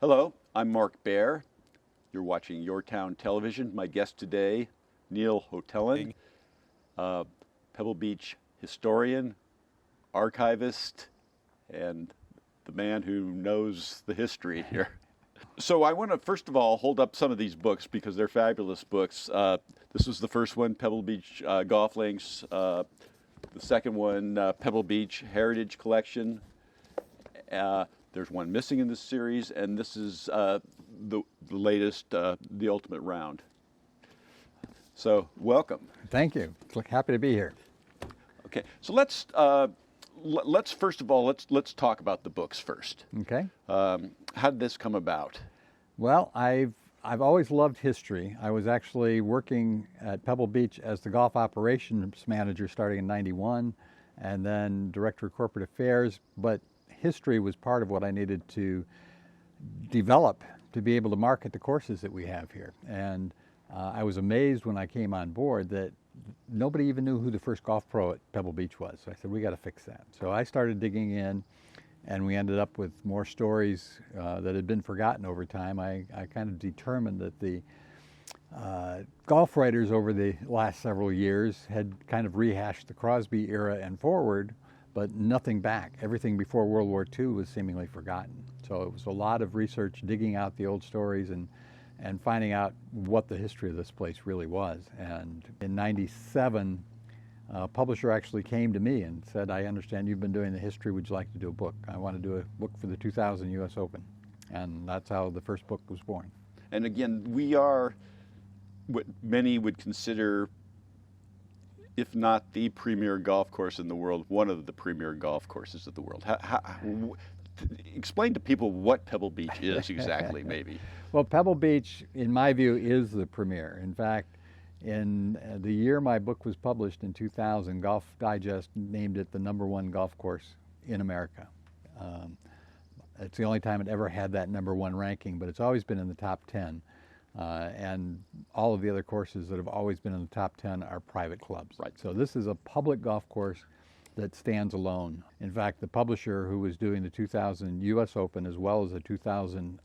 Hello, I'm Mark Baer. You're watching YourTown Television. My guest today, Neal Hotelling, Pebble Beach historian, archivist, and the man who knows the history here. So I want to first of all hold up some of these books because they're fabulous books. This was the first one, Pebble Beach Golf Links. The second one, Pebble Beach Heritage Collection. There's one missing in this series, and this is the latest, The Ultimate Round. So welcome. Thank you. Happy to be here. Okay, so let's first of all let's talk about the books first. Okay. How did this come about? Well, I've always loved history. I was actually working at Pebble Beach as the golf operations manager starting in '91, and then director of corporate affairs. But history was part of what I needed to develop to be able to market the courses that we have here. And I was amazed when I came on board that nobody even knew who the first golf pro at Pebble Beach was. So I said, we got to fix that. So I started digging in, and we ended up with more stories that had been forgotten over time. I kind of determined that the golf writers over the last several years had kind of rehashed the Crosby era and forward, but nothing back. Everything before World War II was seemingly forgotten. So it was a lot of research, digging out the old stories and finding out what the history of this place really was. And in '97, a publisher actually came to me and said, I understand you've been doing the history, would you like to do a book? I want to do a book for the 2000 US Open. And that's how the first book was born. And again, we are what many would consider, if not the premier golf course in the world, one of the premier golf courses of the world. Explain to people what Pebble Beach is exactly, maybe. Well, Pebble Beach, in my view, is the premier. In fact, in the year my book was published in 2000, Golf Digest named it the #1 golf course in America. It's the only time it ever had that #1 ranking, but it's always been in the top 10. And all of the other courses that have always been in the top 10 are private clubs. Right. So this is a public golf course that stands alone. In fact, the publisher who was doing the 2000 US Open as well as the 2000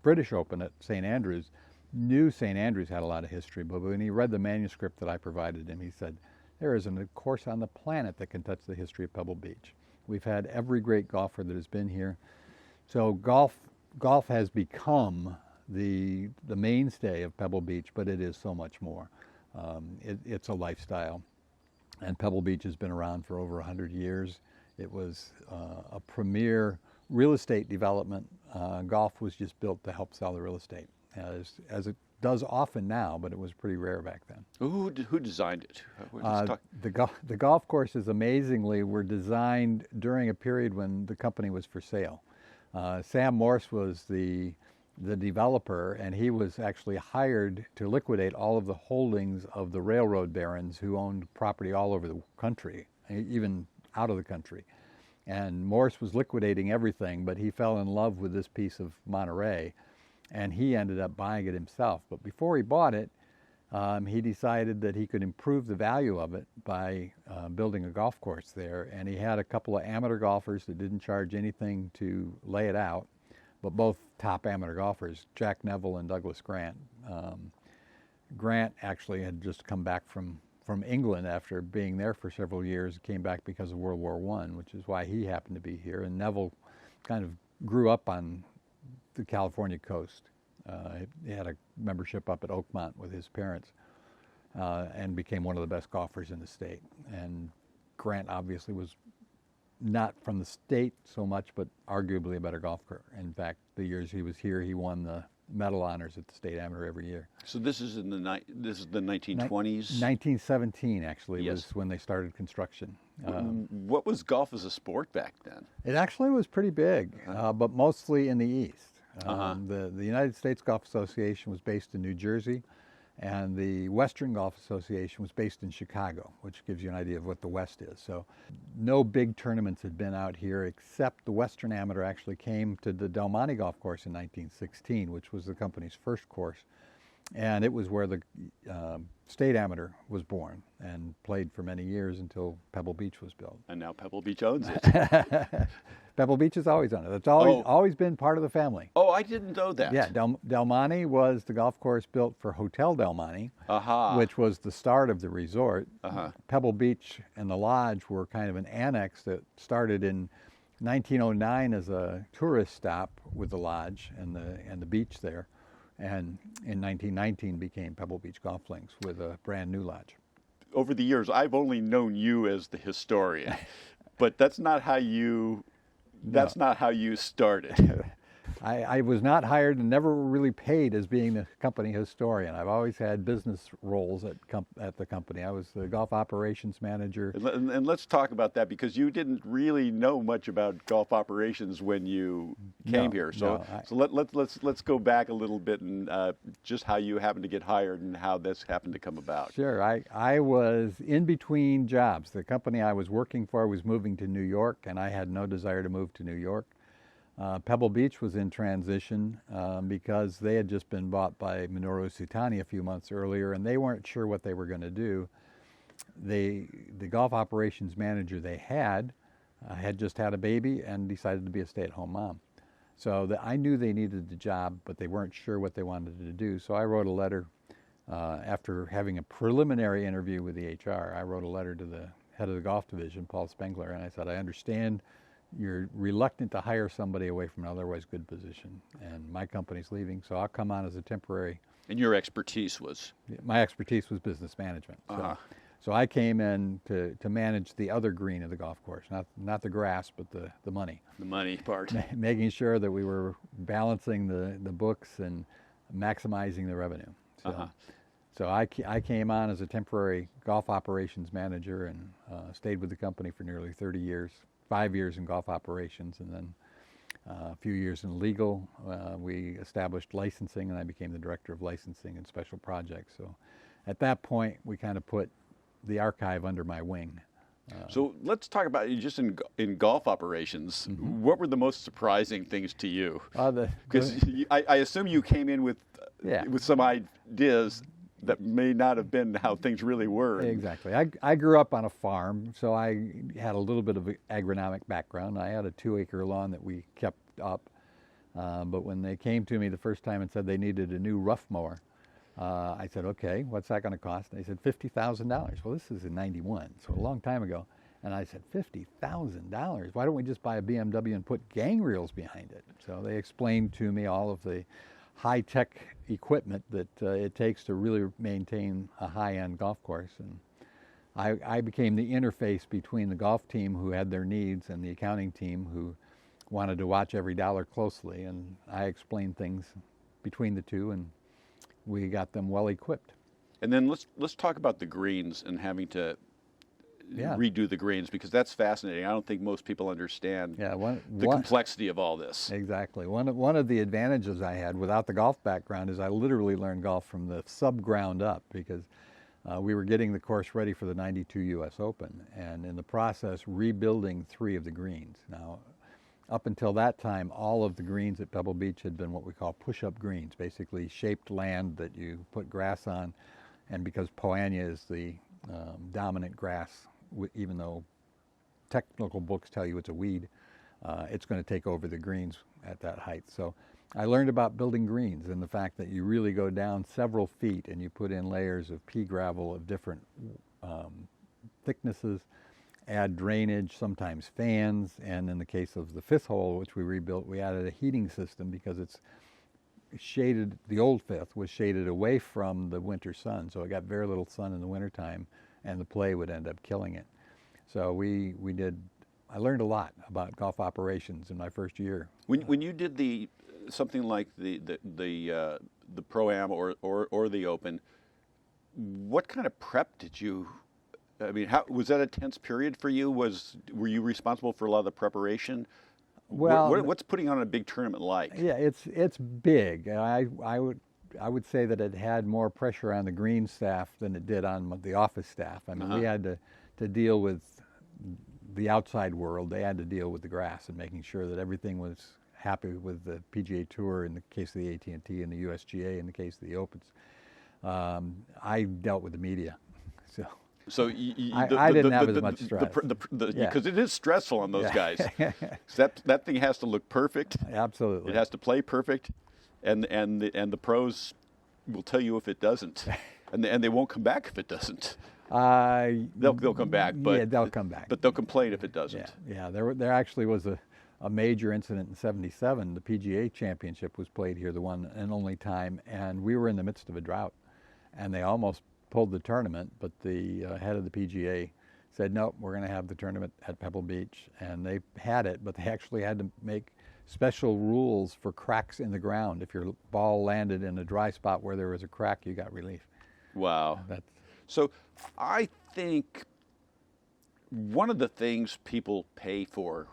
British Open at St. Andrews knew St. Andrews had a lot of history, but when he read the manuscript that I provided him, he said, there isn't a course on the planet that can touch the history of Pebble Beach. We've had every great golfer that has been here. So golf has become the mainstay of Pebble Beach, but it is so much more. It's a lifestyle. And Pebble Beach has been around for over 100 years. It was a premier real estate development. Golf was just built to help sell the real estate, as it does often now, but it was pretty rare back then. Who designed it? The golf courses, amazingly, were designed during a period when the company was for sale. Sam Morse was the developer, and he was actually hired to liquidate all of the holdings of the railroad barons who owned property all over the country, even out of the country. And Morse was liquidating everything, but he fell in love with this piece of Monterey, and he ended up buying it himself. But before he bought it, he decided that he could improve the value of it by building a golf course there. And he had a couple of amateur golfers that didn't charge anything to lay it out, but both top amateur golfers, Jack Neville and Douglas Grant. Grant actually had just come back from England after being there for several years, came back because of World War I, which is why he happened to be here. And Neville kind of grew up on the California coast. He had a membership up at Oakmont with his parents and became one of the best golfers in the state. And Grant obviously was not from the state so much, but arguably a better golfer. In fact, the years he was here, he won the medal honors at the state amateur every year. So this is the 1920s? 1917 actually. Yes. Was when they started construction. What was golf as a sport back then? It actually was pretty big, but mostly in the East. The United States Golf Association was based in New Jersey, and the Western Golf Association was based in Chicago, which gives you an idea of what the West is. So no big tournaments had been out here, except the Western Amateur actually came to the Del Monte Golf Course in 1916, which was the company's first course. and it was where the State Amateur was born and played for many years until Pebble Beach was built. And now Pebble Beach owns it. Pebble Beach has always owned it. It's always been part of the family. Oh, I didn't know that. Yeah, Del Monte was the golf course built for Hotel Del Monte, which was the start of the resort. Pebble Beach and the lodge were kind of an annex that started in 1909 as a tourist stop with the lodge and the beach there, and in 1919 became Pebble Beach Golf Links with a brand new lodge. Over the years, I've only known you as the historian, but that's not how you started. I was not hired and never really paid as being the company historian. I've always had business roles at the company. I was the golf operations manager. And let's talk about that, because you didn't really know much about golf operations when you came here. So let's go back a little bit and just how you happened to get hired and how this happened to come about. Sure. I was in between jobs. The company I was working for was moving to New York, and I had no desire to move to New York. Pebble Beach was in transition because they had just been bought by Minoru Sutani a few months earlier, and they weren't sure what they were going to do. The golf operations manager they had just had a baby and decided to be a stay-at-home mom. So I knew they needed the job, but they weren't sure what they wanted to do. So I wrote a letter after having a preliminary interview with the HR. I wrote a letter to the head of the golf division, Paul Spengler, and I said, I understand you're reluctant to hire somebody away from an otherwise good position, and my company's leaving, so I'll come on as a temporary. And your expertise was? My expertise was business management. So I came in to manage the other green of the golf course, not the grass, but the money. The money part. Making sure that we were balancing the books and maximizing the revenue. So I came on as a temporary golf operations manager and stayed with the company for nearly 30 years. 5 years in golf operations, and then a few years in legal. We established licensing, and I became the director of licensing and special projects. So at that point, we kind of put the archive under my wing. So let's talk about just in golf operations. What were the most surprising things to you? Because I assume you came in with some ideas that may not have been how things really were. Exactly. I grew up on a farm, so I had a little bit of an agronomic background. I had a 2-acre lawn that we kept up, but when they came to me the first time and said they needed a new rough mower, I said, okay, what's that going to cost? And they said, $50,000. Well, this is in '91, so a long time ago. And I said, $50,000? Why don't we just buy a BMW and put gang reels behind it? So they explained to me all of the high-tech equipment that it takes to really maintain a high-end golf course. And I became the interface between the golf team who had their needs and the accounting team who wanted to watch every dollar closely. And I explained things between the two, and we got them well equipped. And then let's talk about the greens and having to redo the greens, because that's fascinating. I don't think most people understand the complexity of all this. Exactly. One of the advantages I had without the golf background is I literally learned golf from the sub-ground up, because we were getting the course ready for the '92 U.S. Open, and in the process rebuilding 3 of the greens. Now, up until that time, all of the greens at Pebble Beach had been what we call push-up greens, basically shaped land that you put grass on, and because Poania is the dominant grass, even though technical books tell you it's a weed, it's going to take over the greens at that height. So I learned about building greens and the fact that you really go down several feet and you put in layers of pea gravel of different thicknesses, add drainage, sometimes fans, and in the case of the 5th hole, which we rebuilt, we added a heating system because it's shaded, the old 5th was shaded away from the winter sun, so it got very little sun in the wintertime, and the play would end up killing it. So I learned a lot about golf operations in my first year. When you did something like the Pro-Am or the Open, what kind of prep did you? I mean, was that a tense period for you? Were you responsible for a lot of the preparation? Well, what's putting on a big tournament like? Yeah, it's big. I would say that it had more pressure on the green staff than it did on the office staff. I mean, we had to deal with the outside world. They had to deal with the grass and making sure that everything was happy with the PGA Tour in the case of the AT&T and the USGA in the case of the Opens. I dealt with the media, so So I didn't have as much stress. Yeah. Because it is stressful on those Yeah. guys. 'Cause that thing has to look perfect. Absolutely. It has to play perfect, and the pros will tell you if it doesn't, and they won't come back if it doesn't. They'll come back, but yeah, they'll come back. But they'll complain if it doesn't. Yeah. There actually was a major incident in '77. The PGA Championship was played here, the one and only time, and we were in the midst of a drought, and they almost pulled the tournament, but the head of the PGA said, no, we're going to have the tournament at Pebble Beach, and they had it, but they actually had to make special rules for cracks in the ground. If your ball landed in a dry spot where there was a crack, you got relief. Wow. So I think one of the things people pay for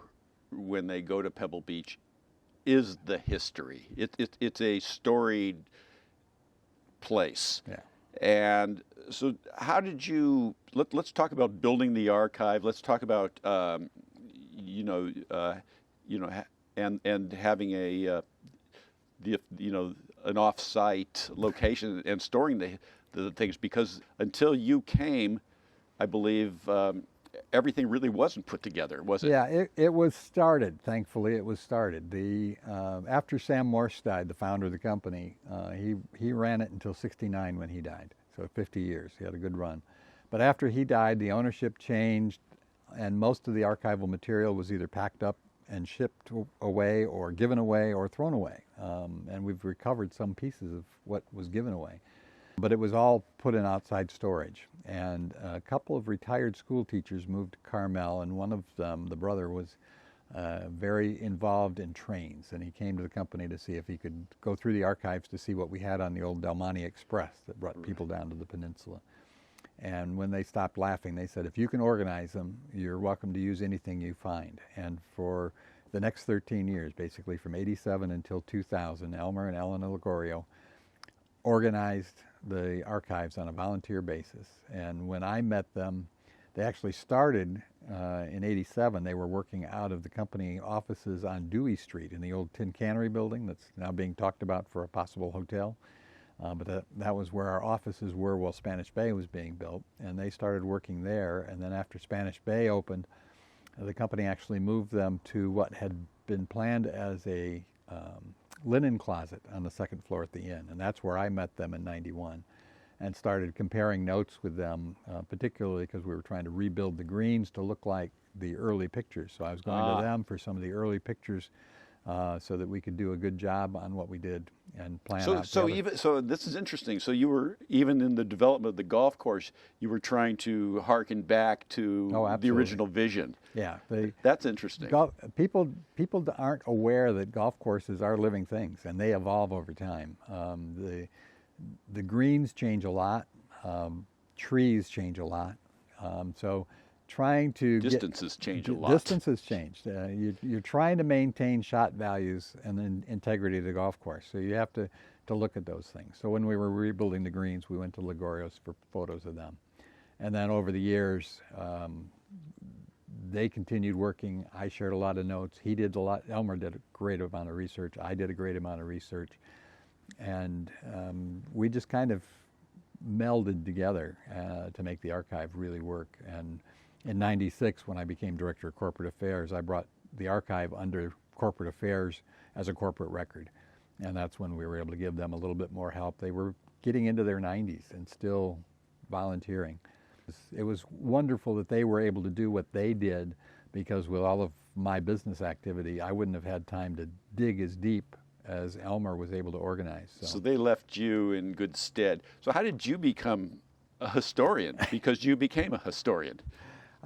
when they go to Pebble Beach is the history. It's a storied place. Yeah. And so how did you, let's talk about building the archive. Let's talk about, and having an off-site location and storing the things, because until you came, I believe everything really wasn't put together, was it? Yeah, it was started. Thankfully, it was started. After Sam Morse died, the founder of the company, he ran it until '69 when he died. So 50 years. He had a good run. But after he died, the ownership changed, and most of the archival material was either packed up and shipped away, or given away, or thrown away. And we've recovered some pieces of what was given away. But it was all put in outside storage. And a couple of retired school teachers moved to Carmel, and one of them, the brother, was very involved in trains. And he came to the company to see if he could go through the archives to see what we had on the old Del Monte Express that brought people down to the peninsula. And when they stopped laughing, they said, if you can organize them, you're welcome to use anything you find. And for the next 13 years, basically from '87 until 2000, Elmer and Ellen Ligorio organized the archives on a volunteer basis. And when I met them, they actually started in '87. They were working out of the company offices on Dewey Street in the old Tin Cannery building that's now being talked about for a possible hotel. But that was where our offices were while Spanish Bay was being built, and they started working there. And then after Spanish Bay opened, the company actually moved them to what had been planned as a linen closet on the second floor at the inn, and that's where I met them in '91 and started comparing notes with them, particularly because we were trying to rebuild the greens to look like the early pictures. So I was going to them for some of the early pictures so that we could do a good job on what we did and plan out. So this is interesting. So you were, even in the development of the golf course, you were trying to harken back to the original vision. Yeah, that's interesting. People aren't aware that golf courses are living things, and they evolve over time. The greens change a lot, trees change a lot. So trying to distances change a lot. Distances change. You're trying to maintain shot values and the integrity of the golf course. So you have to look at those things. So when we were rebuilding the greens, we went to Ligorio's for photos of them. And then over the years, they continued working. I shared a lot of notes. He did a lot. Elmer did a great amount of research. I did a great amount of research. And we just kind of melded together to make the archive really work. And in '96, when I became Director of Corporate Affairs, I brought the archive under Corporate Affairs as a corporate record. And that's when we were able to give them a little bit more help. They were getting into their 90s and still volunteering. It was wonderful that they were able to do what they did, because with all of my business activity, I wouldn't have had time to dig as deep as Elmer was able to organize. So they left you in good stead. So how did you become a historian? Because you became a historian.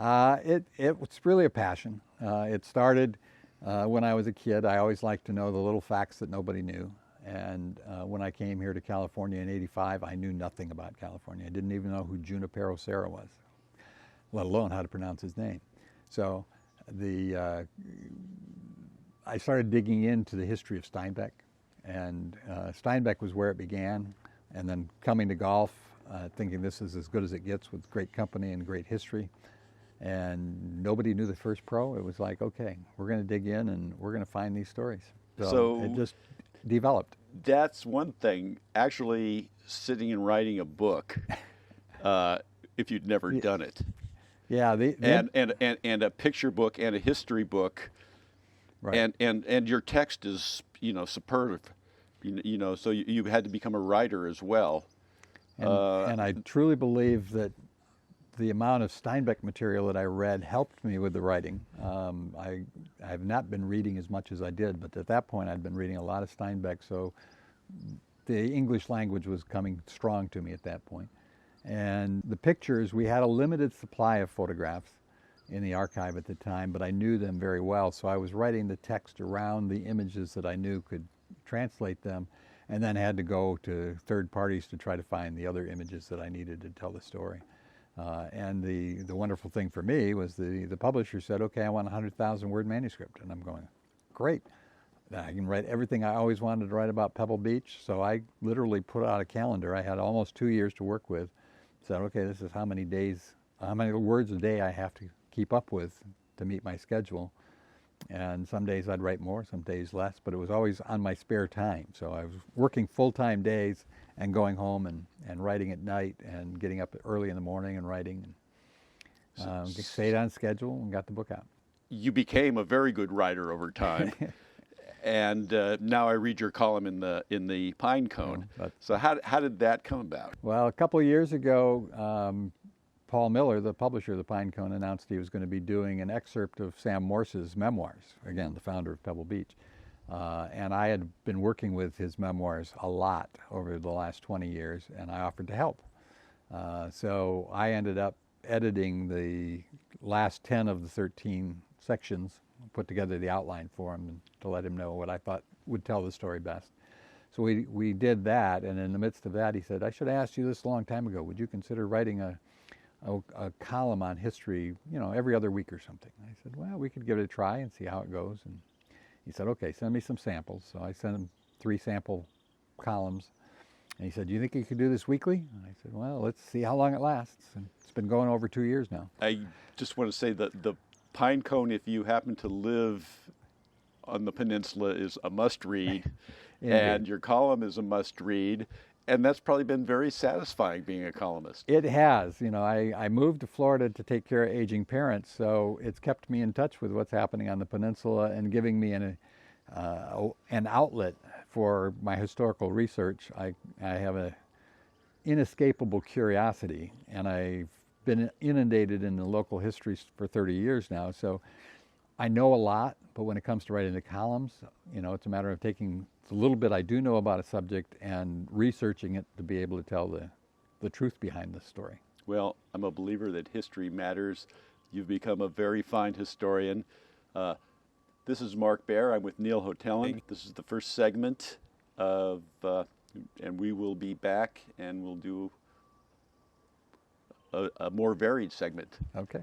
It was really a passion. It started when I was a kid. I always liked to know the little facts that nobody knew. And when I came here to California in '85, I knew nothing about California. I didn't even know who Junipero Serra was, let alone how to pronounce his name. So I started digging into the history of Steinbeck, and Steinbeck was where it began. And then coming to golf, thinking this is as good as it gets with great company and great history. And nobody knew the first pro. It was like, okay, we're going to dig in and we're going to find these stories. So it just developed. that's one thing. Actually, sitting and writing a book, if you'd never done it, Yeah, and a picture book and a history book, right. and your text is superb, so you had to become a writer as well. And I truly believe that the amount of Steinbeck material that I read helped me with the writing. I have not been reading as much as I did, but at that point I'd been reading a lot of Steinbeck, so the English language was coming strong to me at that point. And the pictures, we had a limited supply of photographs in the archive at the time, but I knew them very well, so I was writing the text around the images that I knew could translate them, and then had to go to third parties to try to find the other images that I needed to tell the story. And the wonderful thing for me was the publisher said, okay, I want a 100,000 word manuscript. And I'm going, great. I can write everything I always wanted to write about Pebble Beach. So I literally put out a calendar. I had almost 2 years to work with. Said, okay, this is how many words a day I have to keep up with to meet my schedule. And some days I'd write more, some days less, but it was always on my spare time. So I was working full-time days and going home and writing at night and getting up early in the morning and writing. And stayed on schedule and got the book out. You became a very good writer over time. And now I read your column in the Pine Cone. So how did that come about? Well, a couple of years ago, Paul Miller, the publisher of the Pine Cone, announced he was going to be doing an excerpt of Sam Morse's memoirs, again, the founder of Pebble Beach. And I had been working with his memoirs a lot over the last 20 years, and I offered to help. So I ended up editing the last 10 of the 13 sections, put together the outline for him to let him know what I thought would tell the story best. So we did that, and in the midst of that, he said, I should have asked you this a long time ago. Would you consider writing a column on history, every other week or something? I said, well, we could give it a try and see how it goes. And he said, okay, send me some samples. So I sent him 3 sample columns. And he said, do you think you could do this weekly? And I said, well, let's see how long it lasts. And it's been going over 2 years now. I just want to say that the Pine Cone, if you happen to live on the peninsula, is a must-read. And your column is a must-read. And that's probably been very satisfying being a columnist. It has. I moved to Florida to take care of aging parents, so it's kept me in touch with what's happening on the peninsula and giving me an outlet for my historical research. I have an inescapable curiosity, and I've been inundated in the local history for 30 years now, so I know a lot, but when it comes to writing the columns, it's a matter of taking the little bit I do know about a subject and researching it to be able to tell the truth behind the story. Well, I'm a believer that history matters. You've become a very fine historian. This is Mark Baer. I'm with Neal Hotelling. This is the first segment of, and we will be back and we'll do a more varied segment. Okay.